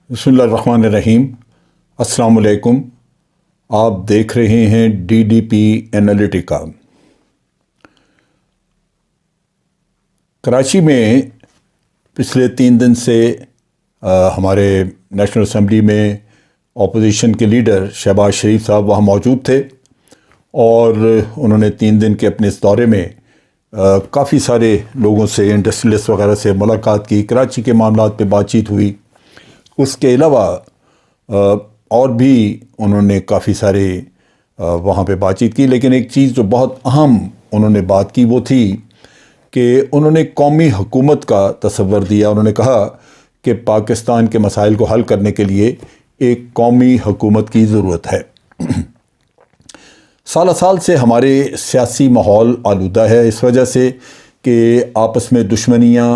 بسم اللہ الرحمن الرحیم۔ السلام علیکم۔ آپ دیکھ رہے ہیں D D P Analytica. Karachi میں پچھلے 3 دن سے ہمارے نیشنل اسمبلی میں اپوزیشن کے لیڈر شہباز شریف صاحب وہاں موجود تھے، اور انہوں نے 3 دن کے اپنے اس دورے میں کافی سارے لوگوں سے، انڈسٹریلسٹ وغیرہ سے ملاقات کی، کراچی کے معاملات پہ بات چیت ہوئی۔ اس کے علاوہ اور بھی انہوں نے کافی سارے وہاں پہ بات چیت کی، لیکن ایک چیز جو بہت اہم انہوں نے بات کی وہ تھی کہ انہوں نے قومی حکومت کا تصور دیا۔ انہوں نے کہا کہ پاکستان کے مسائل کو حل کرنے کے لیے ایک قومی حکومت کی ضرورت ہے۔ سالہ سال سے ہمارے سیاسی ماحول آلودہ ہے اس وجہ سے کہ آپس میں دشمنیاں،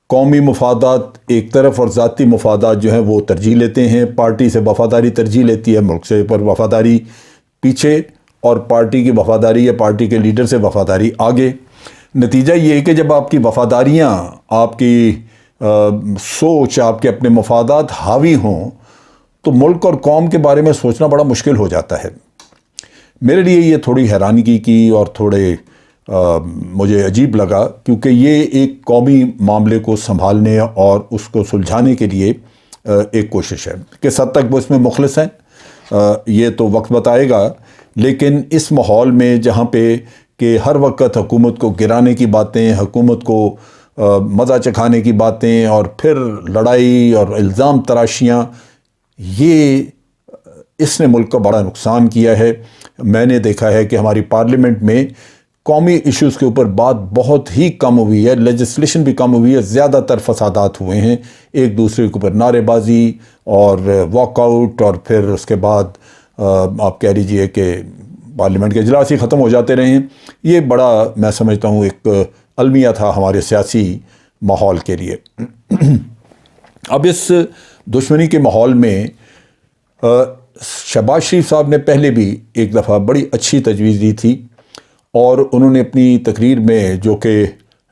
قومی مفادات ایک طرف اور ذاتی مفادات جو ہیں وہ ترجیح لیتے ہیں۔ پارٹی سے وفاداری ترجیح لیتی ہے، ملک سے پر وفاداری پیچھے، اور پارٹی کی وفاداری یا پارٹی کے لیڈر سے وفاداری آگے۔ نتیجہ یہ ہے کہ جب آپ کی وفاداریاں، آپ کی سوچ، آپ کے اپنے مفادات حاوی ہوں تو ملک اور قوم کے بارے میں سوچنا بڑا مشکل ہو جاتا ہے۔ میرے لیے یہ تھوڑی حیرانگی کی اور تھوڑے مجھے عجیب لگا، کیونکہ یہ ایک قومی معاملے کو سنبھالنے اور اس کو سلجھانے کے لیے ایک کوشش ہے۔ کس حد تک وہ اس میں مخلص ہیں یہ تو وقت بتائے گا، لیکن اس ماحول میں جہاں پہ کہ ہر وقت حکومت کو گرانے کی باتیں، حکومت کو مزہ چکھانے کی باتیں، اور پھر لڑائی اور الزام تراشیاں، یہ اس نے ملک کا بڑا نقصان کیا ہے۔ میں نے دیکھا ہے کہ ہماری پارلیمنٹ میں قومی ایشوز کے اوپر بات بہت ہی کم ہوئی ہے، لیجسلیشن بھی کم ہوئی ہے، زیادہ تر فسادات ہوئے ہیں، ایک دوسرے کے اوپر نعرے بازی اور واک آؤٹ، اور پھر اس کے بعد آپ کہہ لیجئے کہ پارلیمنٹ کے اجلاس ہی ختم ہو جاتے رہے ہیں۔ یہ بڑا میں سمجھتا ہوں ایک المیہ تھا ہمارے سیاسی ماحول کے لیے۔ اب اس دشمنی کے ماحول میں شہباز شریف صاحب نے پہلے بھی ایک دفعہ بڑی اچھی تجویز دی تھی، اور انہوں نے اپنی تقریر میں جو کہ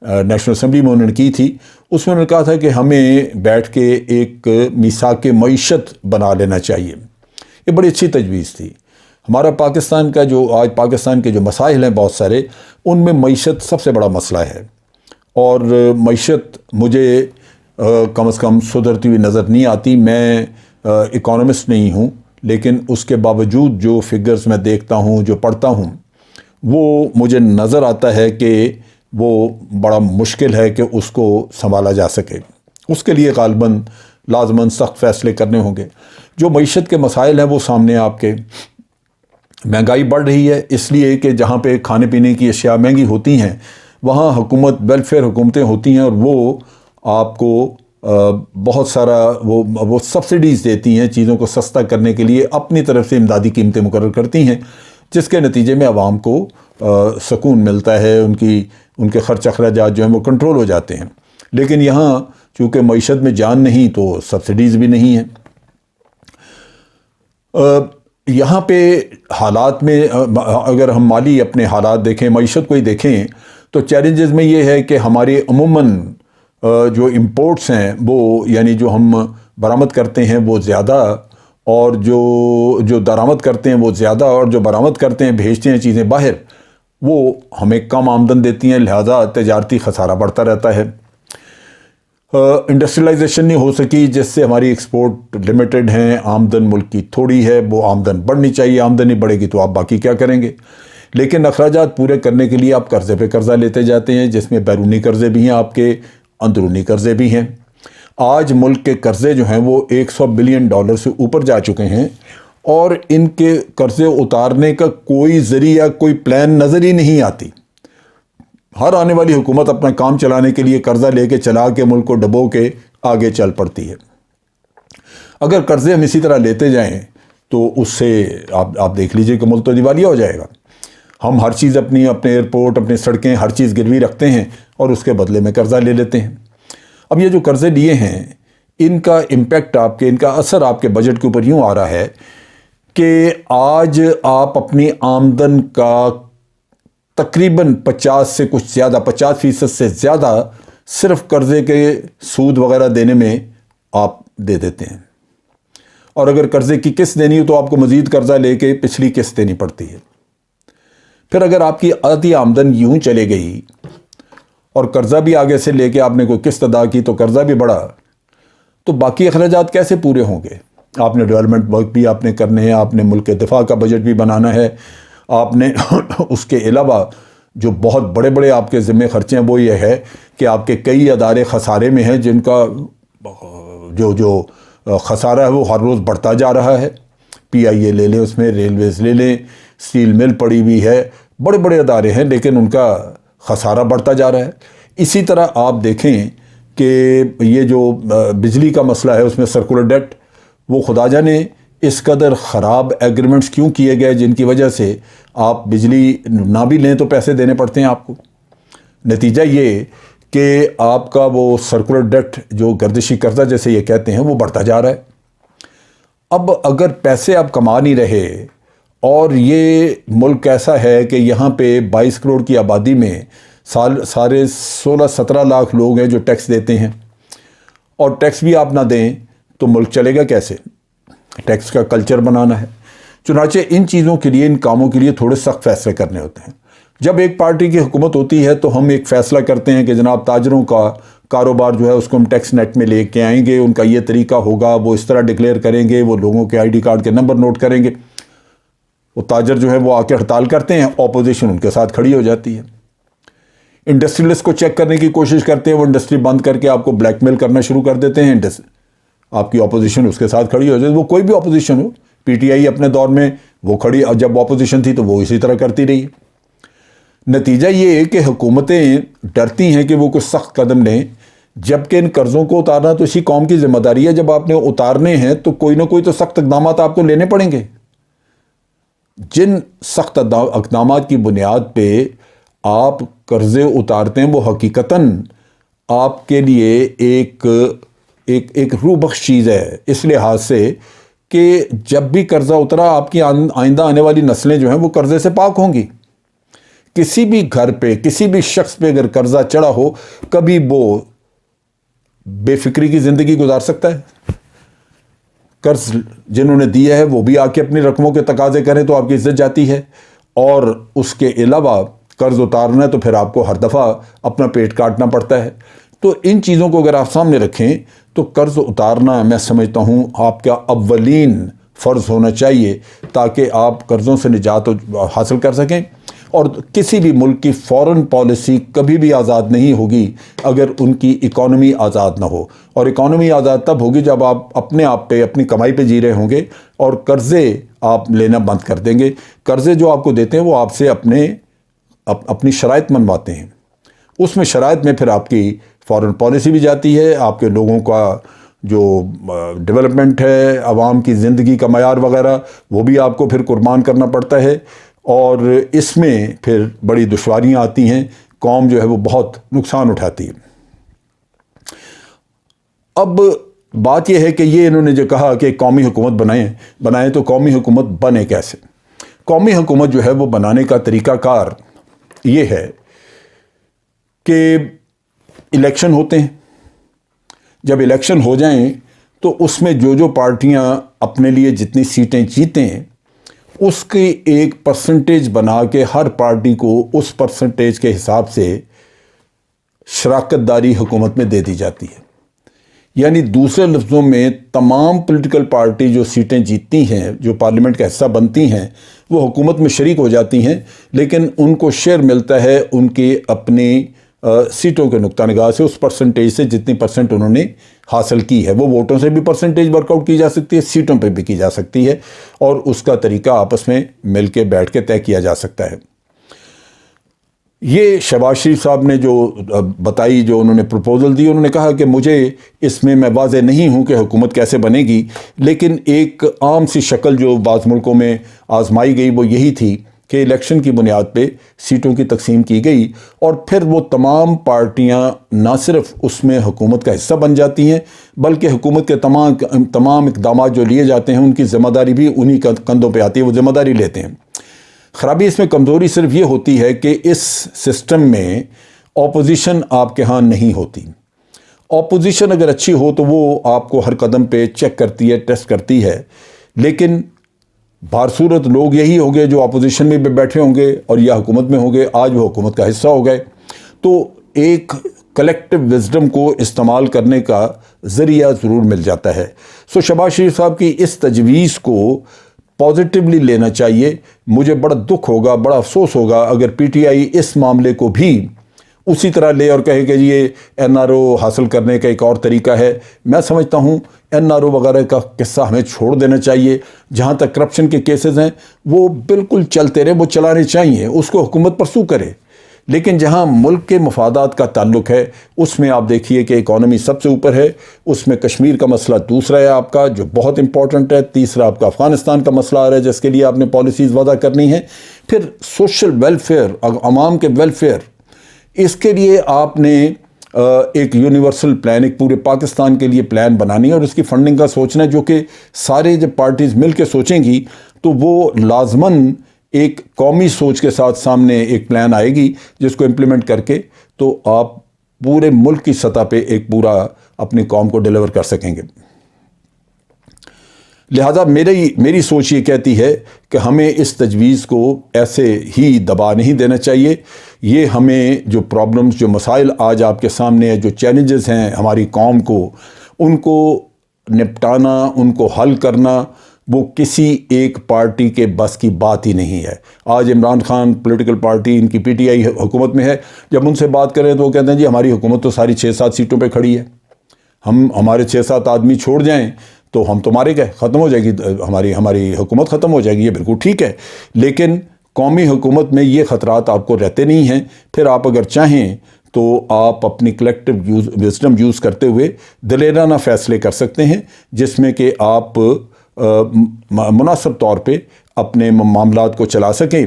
نیشنل اسمبلی میں انہوں نے کی تھی، اس میں انہوں نے کہا تھا کہ ہمیں بیٹھ کے ایک میثاق معیشت بنا لینا چاہیے۔ یہ بڑی اچھی تجویز تھی۔ ہمارا پاکستان کا جو آج پاکستان کے جو مسائل ہیں بہت سارے، ان میں معیشت سب سے بڑا مسئلہ ہے، اور معیشت مجھے کم از کم سدھرتی ہوئی نظر نہیں آتی۔ میں اکانومسٹ نہیں ہوں، لیکن اس کے باوجود جو فگرز میں دیکھتا ہوں، جو پڑھتا ہوں، وہ مجھے نظر آتا ہے کہ وہ بڑا مشکل ہے کہ اس کو سنبھالا جا سکے۔ اس کے لیے غالباً لازماً سخت فیصلے کرنے ہوں گے۔ جو معیشت کے مسائل ہیں وہ سامنے آپ کے، مہنگائی بڑھ رہی ہے اس لیے کہ جہاں پہ کھانے پینے کی اشیاء مہنگی ہوتی ہیں وہاں حکومت، ویلفیئر حکومتیں ہوتی ہیں، اور وہ آپ کو بہت سارا وہ سبسڈیز دیتی ہیں چیزوں کو سستا کرنے کے لیے، اپنی طرف سے امدادی قیمتیں مقرر کرتی ہیں، جس کے نتیجے میں عوام کو سکون ملتا ہے، ان کے خرچ اخراجات جو ہیں وہ کنٹرول ہو جاتے ہیں۔ لیکن یہاں چونکہ معیشت میں جان نہیں تو سبسڈیز بھی نہیں ہیں۔ یہاں پہ حالات میں اگر ہم مالی اپنے حالات دیکھیں، معیشت کو ہی دیکھیں، تو چیلنجز میں یہ ہے کہ ہمارے عموماً جو امپورٹس ہیں وہ، یعنی جو ہم برآمد کرتے ہیں وہ زیادہ، اور جو درآمد کرتے ہیں وہ زیادہ، اور جو برآمد کرتے ہیں، بھیجتے ہیں چیزیں باہر، وہ ہمیں کم آمدن دیتی ہیں، لہذا تجارتی خسارہ بڑھتا رہتا ہے۔ انڈسٹریلائزیشن نہیں ہو سکی، جس سے ہماری ایکسپورٹ لمیٹڈ ہیں، آمدن ملک کی تھوڑی ہے، وہ آمدن بڑھنی چاہیے، آمدن نہیں بڑھے گی تو آپ باقی کیا کریں گے؟ لیکن اخراجات پورے کرنے کے لیے آپ قرضے پہ قرضہ لیتے جاتے ہیں، جس میں بیرونی قرضے بھی ہیں، آپ کے اندرونی قرضے بھی ہیں۔ آج ملک کے قرضے جو ہیں وہ $100 بلین سے اوپر جا چکے ہیں، اور ان کے قرضے اتارنے کا کوئی ذریعہ، کوئی پلان نظر ہی نہیں آتی۔ ہر آنے والی حکومت اپنا کام چلانے کے لیے قرضہ لے کے چلا کے ملک کو ڈبو کے آگے چل پڑتی ہے۔ اگر قرضے ہم اسی طرح لیتے جائیں تو اس سے آپ دیکھ لیجئے کہ ملک تو دیوالیہ ہو جائے گا۔ ہم ہر چیز اپنے ایئرپورٹ، اپنی سڑکیں، ہر چیز گروی رکھتے ہیں، اور اس کے بدلے میں قرضہ لے لیتے ہیں۔ اب یہ جو قرضے لیے ہیں، ان کا امپیکٹ ان کا اثر آپ کے بجٹ کے اوپر یوں آ رہا ہے کہ آج آپ اپنی آمدن کا تقریباً 50% سے زیادہ صرف قرضے کے سود وغیرہ دینے میں آپ دے دیتے ہیں۔ اور اگر قرضے کی قسط دینی ہو تو آپ کو مزید قرضہ لے کے پچھلی قسط دینی پڑتی ہے۔ پھر اگر آپ کی آدھی آمدن یوں چلے گئی اور قرضہ بھی آگے سے لے کے آپ نے کوئی قسط ادا کی تو قرضہ بھی بڑھا، تو باقی اخراجات کیسے پورے ہوں گے؟ آپ نے ڈیولپمنٹ ورک بھی آپ نے کرنے ہیں، آپ نے ملک کے دفاع کا بجٹ بھی بنانا ہے، آپ نے اس کے علاوہ جو بہت بڑے بڑے آپ کے ذمہ خرچے ہیں وہ یہ ہے کہ آپ کے کئی ادارے خسارے میں ہیں، جن کا جو خسارہ ہے وہ ہر روز بڑھتا جا رہا ہے۔ پی آئی اے لے لیں، اس میں ریلویز لے لیں، اسٹیل مل پڑی ہوئی ہے، بڑے بڑے ادارے ہیں لیکن ان کا خسارہ بڑھتا جا رہا ہے۔ اسی طرح آپ دیکھیں کہ یہ جو بجلی کا مسئلہ ہے اس میں سرکولر ڈیٹ، وہ خدا جانے اس قدر خراب ایگریمنٹس کیوں کیے گئے جن کی وجہ سے آپ بجلی نہ بھی لیں تو پیسے دینے پڑتے ہیں آپ کو۔ نتیجہ یہ کہ آپ کا وہ سرکولر ڈیٹ جو گردشی قرضہ جیسے یہ کہتے ہیں وہ بڑھتا جا رہا ہے۔ اب اگر پیسے آپ کما نہیں رہے اور یہ ملک ایسا ہے کہ یہاں پہ 22 کروڑ کی آبادی میں سارے 16-17 لاکھ لوگ ہیں جو ٹیکس دیتے ہیں، اور ٹیکس بھی آپ نہ دیں تو ملک چلے گا کیسے؟ ٹیکس کا کلچر بنانا ہے۔ چنانچہ ان چیزوں کے لیے، ان کاموں کے لیے تھوڑے سخت فیصلے کرنے ہوتے ہیں۔ جب ایک پارٹی کی حکومت ہوتی ہے تو ہم ایک فیصلہ کرتے ہیں کہ جناب تاجروں کا کاروبار جو ہے اس کو ہم ٹیکس نیٹ میں لے کے آئیں گے، ان کا یہ طریقہ ہوگا، وہ اس طرح ڈکلیئر کریں گے، وہ لوگوں کے آئی ڈی کارڈ کے نمبر نوٹ کریں گے۔ وہ تاجر جو ہے وہ آ کے ہڑتال کرتے ہیں، اپوزیشن ان کے ساتھ کھڑی ہو جاتی ہے۔ انڈسٹریلسٹ کو چیک کرنے کی کوشش کرتے ہیں، وہ انڈسٹری بند کر کے آپ کو بلیک میل کرنا شروع کر دیتے ہیں، آپ کی اپوزیشن اس کے ساتھ کھڑی ہو جاتی ہے۔ وہ کوئی بھی opposition who, P T I اپنے دور میں وہ کھڑی، اور جب اپوزیشن تھی تو وہ اسی طرح کرتی رہی۔ نتیجہ یہ ہے کہ حکومتیں ڈرتی ہیں کہ وہ کچھ سخت قدم لیں، جبکہ ان قرضوں کو اتارنا تو اسی قوم کی ذمہ داری ہے۔ جب آپ نے اتارنے ہیں تو کوئی نہ کوئی تو سخت اقدامات آپ کو لینے پڑیں گے۔ جن سخت اقدامات کی بنیاد پہ آپ قرضے اتارتے ہیں وہ حقیقتاً آپ کے لیے ایک روح بخش چیز ہے، اس لحاظ سے کہ جب بھی قرضہ اترا آپ کی آئندہ آنے والی نسلیں جو ہیں وہ قرضے سے پاک ہوں گی۔ کسی بھی گھر پہ، کسی بھی شخص پہ اگر قرضہ چڑھا ہو، کبھی وہ بے فکری کی زندگی گزار سکتا ہے؟ قرض جنہوں نے دیا ہے وہ بھی آ کے اپنی رقموں کے تقاضے کریں تو آپ کی عزت جاتی ہے، اور اس کے علاوہ قرض اتارنا ہے تو پھر آپ کو ہر دفعہ اپنا پیٹ کاٹنا پڑتا ہے۔ تو ان چیزوں کو اگر آپ سامنے رکھیں تو قرض اتارنا میں سمجھتا ہوں آپ کا اولین فرض ہونا چاہیے، تاکہ آپ قرضوں سے نجات حاصل کر سکیں۔ اور کسی بھی ملک کی فورن پالیسی کبھی بھی آزاد نہیں ہوگی اگر ان کی اکانومی آزاد نہ ہو، اور اکانومی آزاد تب ہوگی جب آپ اپنے آپ پہ، اپنی کمائی پہ جی رہے ہوں گے اور قرضے آپ لینا بند کر دیں گے۔ قرضے جو آپ کو دیتے ہیں وہ آپ سے اپنی شرائط منواتے ہیں، اس میں شرائط میں پھر آپ کی فورن پالیسی بھی جاتی ہے، آپ کے لوگوں کا جو ڈیولپمنٹ ہے، عوام کی زندگی کا معیار وغیرہ، وہ بھی آپ کو پھر قربان کرنا پڑتا ہے، اور اس میں پھر بڑی دشواریاں آتی ہیں، قوم جو ہے وہ بہت نقصان اٹھاتی ہے۔ اب بات یہ ہے کہ یہ انہوں نے جو کہا کہ قومی حکومت بنائیں تو قومی حکومت بنے کیسے؟ قومی حکومت جو ہے وہ بنانے کا طریقہ کار یہ ہے کہ الیکشن ہوتے ہیں، جب الیکشن ہو جائیں تو اس میں جو پارٹیاں اپنے لیے جتنی سیٹیں جیتیں اس کی ایک پرسنٹیج بنا کے ہر پارٹی کو اس پرسنٹیج کے حساب سے شراکت داری حکومت میں دے دی جاتی ہے۔ یعنی دوسرے لفظوں میں تمام پولیٹیکل پارٹی جو سیٹیں جیتتی ہیں، جو پارلیمنٹ کا حصہ بنتی ہیں، وہ حکومت میں شریک ہو جاتی ہیں، لیکن ان کو شیئر ملتا ہے ان کے اپنی سیٹوں کے نقطہ نگاہ سے، اس پرسنٹیج سے جتنی پرسنٹ انہوں نے حاصل کی ہے۔ وہ ووٹوں سے بھی پرسنٹیج ورک آؤٹ کی جا سکتی ہے، سیٹوں پہ بھی کی جا سکتی ہے، اور اس کا طریقہ آپس میں مل کے بیٹھ کے طے کیا جا سکتا ہے۔ یہ شہباز شریف صاحب نے جو بتائی، جو انہوں نے پروپوزل دی، انہوں نے کہا کہ مجھے اس میں واضح نہیں ہوں کہ حکومت کیسے بنے گی، لیکن ایک عام سی شکل جو بعض ملکوں میں آزمائی گئی وہ یہی تھی کہ الیکشن کی بنیاد پہ سیٹوں کی تقسیم کی گئی، اور پھر وہ تمام پارٹیاں نہ صرف اس میں حکومت کا حصہ بن جاتی ہیں، بلکہ حکومت کے تمام اقدامات جو لیے جاتے ہیں ان کی ذمہ داری بھی انہی کندھوں پہ آتی ہے، وہ ذمہ داری لیتے ہیں۔ خرابی اس میں، کمزوری صرف یہ ہوتی ہے کہ اس سسٹم میں اپوزیشن آپ کے ہاں نہیں ہوتی۔ اپوزیشن اگر اچھی ہو تو وہ آپ کو ہر قدم پہ چیک کرتی ہے، ٹیسٹ کرتی ہے، لیکن بہرصورت لوگ یہی ہوں گے جو اپوزیشن میں بھی بیٹھے ہوں گے اور یا حکومت میں ہوں گے، آج وہ حکومت کا حصہ ہو گئے، تو ایک کلیکٹیو وزڈم کو استعمال کرنے کا ذریعہ ضرور مل جاتا ہے۔ شہباز شریف صاحب کی اس تجویز کو پازیٹیولی لینا چاہیے۔ مجھے بڑا دکھ ہوگا، بڑا افسوس ہوگا اگر پی ٹی آئی اس معاملے کو بھی اسی طرح لے اور کہے کہ یہ این آر او حاصل کرنے کا ایک اور طریقہ ہے۔ میں سمجھتا ہوں این آر او وغیرہ کا قصہ ہمیں چھوڑ دینا چاہیے۔ جہاں تک کرپشن کے کیسز ہیں وہ بالکل چلتے رہے، وہ چلانے چاہیے، اس کو حکومت پرسو کرے، لیکن جہاں ملک کے مفادات کا تعلق ہے اس میں آپ دیکھیے کہ اکانومی سب سے اوپر ہے، اس میں کشمیر کا مسئلہ دوسرا ہے آپ کا جو بہت امپورٹنٹ ہے، تیسرا آپ کا افغانستان کا مسئلہ آ رہا ہے جس کے لیے آپ نے پالیسیز وضع کرنی ہے، پھر سوشل ویلفیئر، عوام کے ویلفیئر، اس کے لیے آپ نے ایک یونیورسل پلان، ایک پورے پاکستان کے لیے پلان بنانی ہے اور اس کی فنڈنگ کا سوچنا ہے، جو کہ سارے جب پارٹیز مل کے سوچیں گی تو وہ لازماً ایک قومی سوچ کے ساتھ سامنے ایک پلان آئے گی جس کو امپلیمنٹ کر کے تو آپ پورے ملک کی سطح پہ ایک پورا اپنی قوم کو ڈیلیور کر سکیں گے۔ لہذا میری سوچ یہ کہتی ہے کہ ہمیں اس تجویز کو ایسے ہی دبا نہیں دینا چاہیے۔ یہ ہمیں جو پرابلمز، جو مسائل آج آپ کے سامنے ہیں، جو چیلنجز ہیں ہماری قوم کو، ان کو نپٹانا، ان کو حل کرنا وہ کسی ایک پارٹی کے بس کی بات ہی نہیں ہے۔ آج عمران خان پولیٹیکل پارٹی، ان کی پی ٹی آئی حکومت میں ہے، جب ان سے بات کریں تو وہ کہتے ہیں جی ہماری حکومت تو ساری 6-7 سیٹوں پہ کھڑی ہے، ہمارے 6-7 آدمی چھوڑ جائیں تو ہم تو مارے گئے، ختم ہو جائے گی ہماری حکومت، ختم ہو جائے گی۔ یہ بالکل ٹھیک ہے، لیکن قومی حکومت میں یہ خطرات آپ کو رہتے نہیں ہیں۔ پھر آپ اگر چاہیں تو آپ اپنی کلیکٹیو وزڈم یوز کرتے ہوئے دلیرانہ فیصلے کر سکتے ہیں جس میں کہ آپ مناسب طور پہ اپنے معاملات کو چلا سکیں۔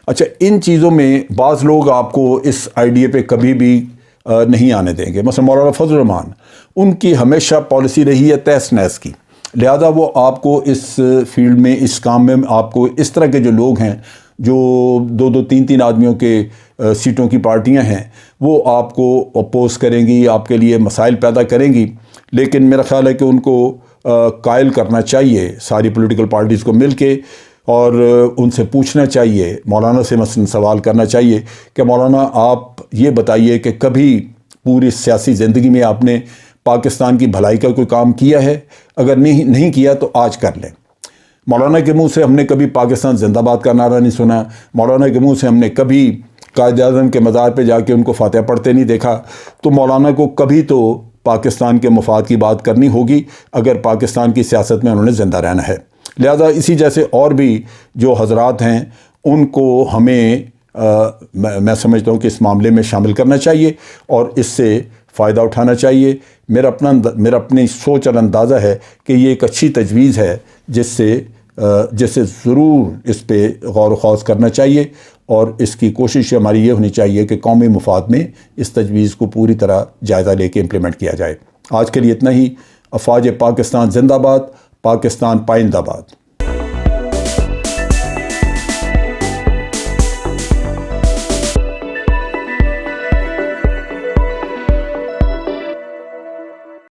اچھا، ان چیزوں میں بعض لوگ آپ کو اس آئیڈیا پہ کبھی بھی نہیں آنے دیں گے، مثلا مولانا فضل الرحمان، ان کی ہمیشہ پالیسی رہی ہے تہس نہس کی، لہذا وہ آپ کو اس فیلڈ میں، اس کام میں آپ کو اس طرح کے جو لوگ ہیں جو 2-2 3-3 آدمیوں کے سیٹوں کی پارٹیاں ہیں وہ آپ کو اپوز کریں گی، آپ کے لیے مسائل پیدا کریں گی، لیکن میرا خیال ہے کہ ان کو قائل کرنا چاہیے ساری پولیٹیکل پارٹیز کو مل کے، اور ان سے پوچھنا چاہیے، مولانا سے مثلا سوال کرنا چاہیے کہ مولانا آپ یہ بتائیے کہ کبھی پوری سیاسی زندگی میں آپ نے پاکستان کی بھلائی کا کوئی کام کیا ہے؟ اگر نہیں کیا تو آج کر لیں۔ مولانا کے منہ سے ہم نے کبھی پاکستان زندہ باد کا نعرہ نہیں سنا، مولانا کے منہ سے ہم نے کبھی قائد اعظم کے مزار پہ جا کے ان کو فاتحہ پڑھتے نہیں دیکھا، تو مولانا کو کبھی تو پاکستان کے مفاد کی بات کرنی ہوگی اگر پاکستان کی سیاست میں انہوں نے زندہ رہنا ہے۔ لہذا اسی جیسے اور بھی جو حضرات ہیں ان کو ہمیں میں سمجھتا ہوں کہ اس معاملے میں شامل کرنا چاہیے اور اس سے فائدہ اٹھانا چاہیے۔ میرا اپنی سوچ اور اندازہ ہے کہ یہ ایک اچھی تجویز ہے جس سے ضرور اس پہ غور و خوض کرنا چاہیے، اور اس کی کوشش ہماری یہ ہونی چاہیے کہ قومی مفاد میں اس تجویز کو پوری طرح جائزہ لے کے امپلیمنٹ کیا جائے۔ آج کے لیے اتنا ہی۔ افواج پاکستان زندہ باد، پاکستان پائندہ باد۔